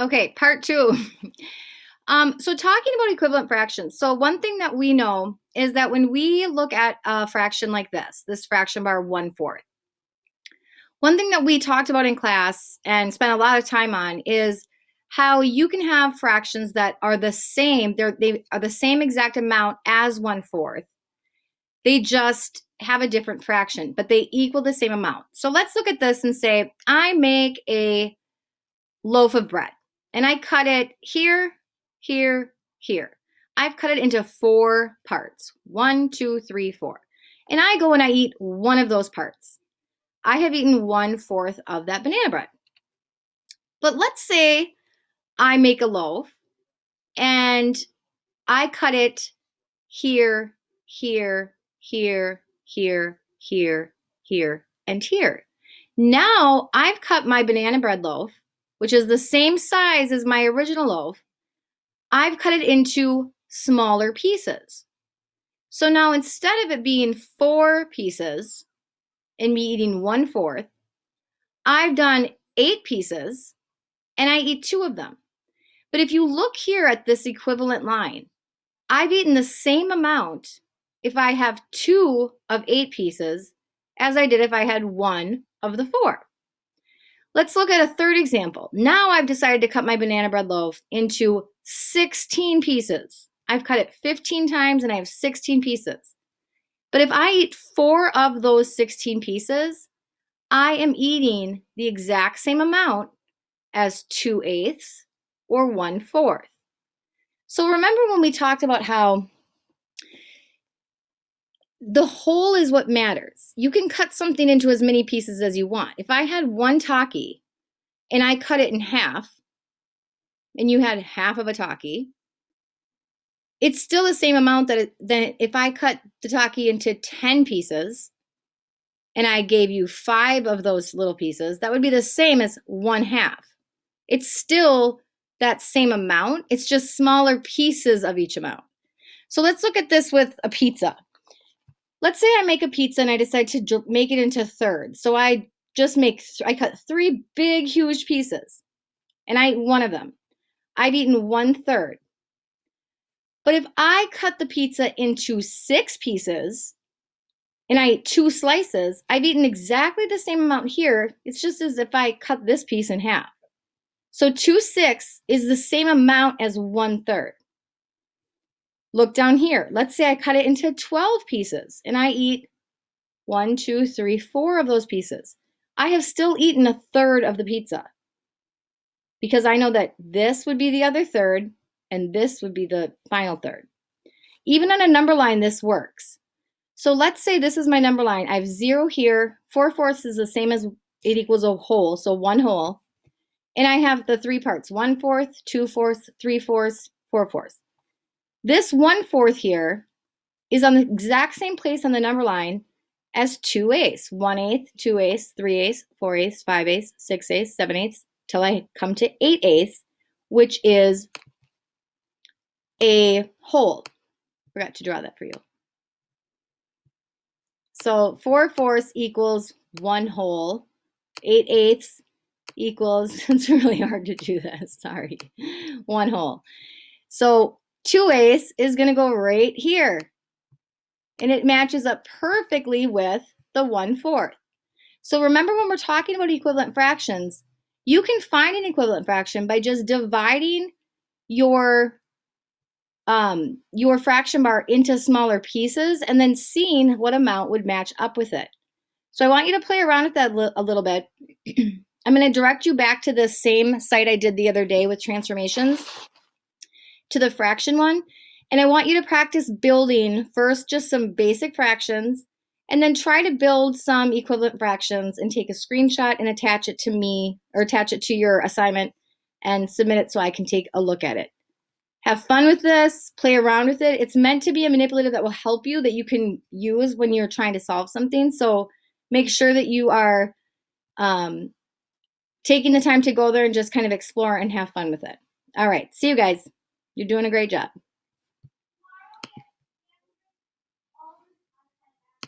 Okay, part two. So talking about equivalent fractions. So one thing that we know is that when we look at a fraction like this fraction bar 1/4, one thing that we talked about in class and spent a lot of time on is how you can have fractions that are the same. They are the same exact amount as 1/4. They just have a different fraction, but they equal the same amount. So let's look at this and say, I make a loaf of bread and I cut it here, here, here. I've cut it into 4 parts. 1, 2, 3, 4. And I go and I eat one of those parts. I have eaten 1/4 of that banana bread. But let's say I make a loaf and I cut it here, here, here, here, here, here, and here. Now I've cut my banana bread loaf, which is the same size as my original loaf. I've cut it into smaller pieces. So now instead of it being 4 pieces and me eating 1/4, I've done 8 pieces and I eat 2 of them. But if you look here at this equivalent line, I've eaten the same amount if I have 2 of 8 pieces as I did if I had 1 of the 4. Let's look at a third example. Now I've decided to cut my banana bread loaf into 16 pieces. I've cut it 15 times and I have 16 pieces. But if I eat 4 of those 16 pieces, I am eating the exact same amount as 2/8 or 1/4. So remember when we talked about how the whole is what matters. You can cut something into as many pieces as you want. If I had one Taki and I cut it in half, and you had half of a Taki, it's still the same amount that if I cut the Taki into 10 pieces and I gave you 5 of those little pieces, that would be the same as 1/2. It's still that same amount. It's just smaller pieces of each amount. So let's look at this with a pizza. Let's say I make a pizza and I decide to make it into thirds. So I cut 3 big, huge pieces and I eat one of them. I've eaten 1/3. But if I cut the pizza into 6 pieces and I eat 2 slices, I've eaten exactly the same amount here. It's just as if I cut this piece in half. So 2/6 is the same amount as 1/3. Look down here. Let's say I cut it into 12 pieces and I eat 1, 2, 3, 4 of those pieces. I have still eaten 1/3 of the pizza because I know that this would be the other third and this would be the final third. Even on a number line, this works. So let's say this is my number line. I have 0 here. 4/4 is the same as it equals a whole, so 1 whole. And I have the 3 parts, 1/4, 2/4, 3/4, 4/4. This 1/4 here is on the exact same place on the number line as 2/8, 1/8, 2/8, 3/8, 4/8, 5/8, 6/8, 7/8, till I come to 8/8, which is a whole. Forgot to draw that for you. So 4/4 equals 1 whole. 8/8 equals, it's really hard to do this, sorry, 1 whole. So 2/8 is going to go right here. And it matches up perfectly with the 1/4. So remember when we're talking about equivalent fractions, you can find an equivalent fraction by just dividing your fraction bar into smaller pieces and then seeing what amount would match up with it. So I want you to play around with that a little bit. I'm going to direct you back to the same site I did the other day with transformations, to the fraction one. And I want you to practice building first just some basic fractions and then try to build some equivalent fractions and take a screenshot and attach it to me or attach it to your assignment and submit it so I can take a look at it. Have fun with this, play around with it. It's meant to be a manipulative that will help you, that you can use when you're trying to solve something. So make sure that you are taking the time to go there and just kind of explore and have fun with it. All right, see you guys. You're doing a great job.